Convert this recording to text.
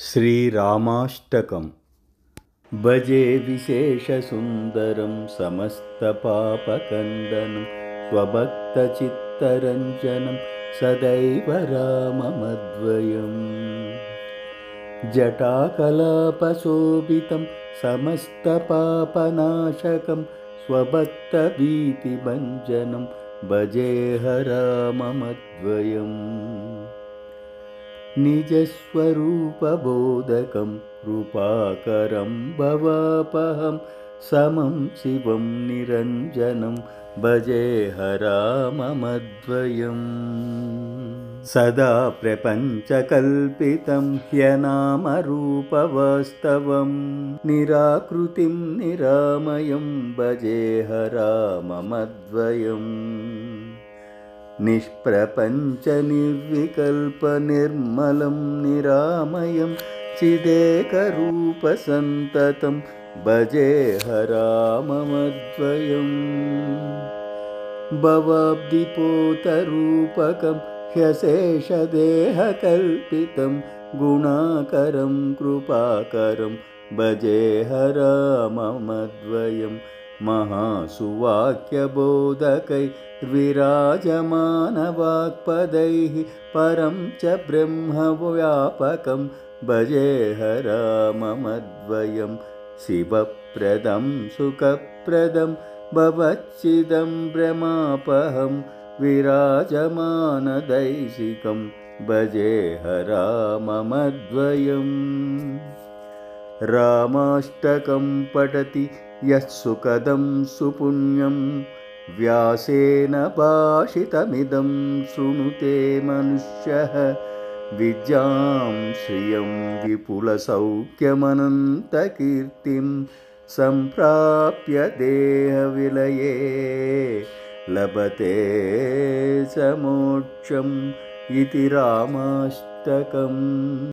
श्रीरामाष्टकम् भजे विशेषसुन्दरं समस्तपापकन्दनं स्वभक्तचित्तरञ्जनं सदैव राममद्वयम् जटाकलापशोभितं समस्तपापनाशकं स्वभक्तभीतिभञ्जनं भजेह राममद्वयम् निजस्वरूपबोधकं कृपाकरं भवापहं समं शिवं निरञ्जनं भजेह राममद्वयम् सदा प्रपञ्चकल्पितं ह्यनामरूपवास्तवं निराकृतिं निरामयं भजेह राममद्वयम् निष्प्रपञ्चनिर्विकल्पनिर्मलं निरामयं चिदेकरूपसन्ततं भजेह राममद्वयम् भवाब्धिपोतरूपकं ह्यशेषदेहकल्पितं गुणाकरं कृपाकरं भजेह राममद्वयम् महासुवाक्यबोधकैर्विराजमानवाक्पदैः परं च ब्रह्मव्यापकं भजेह राममद्वयं शिवप्रदं सुखप्रदं भवच्चिदम्बरमापहं विराजमानदैशिकं भजेह राममद्वयम् रामाष्टकं पठति यः सुखदं सुपुण्यं व्यासेन भाषितमिदं शृणुते मनुष्यः विद्यां श्रियं विपुलसौख्यमनन्तकीर्तिं सम्प्राप्य देहविलये लभते च मोक्षम् इति रामाष्टकम्।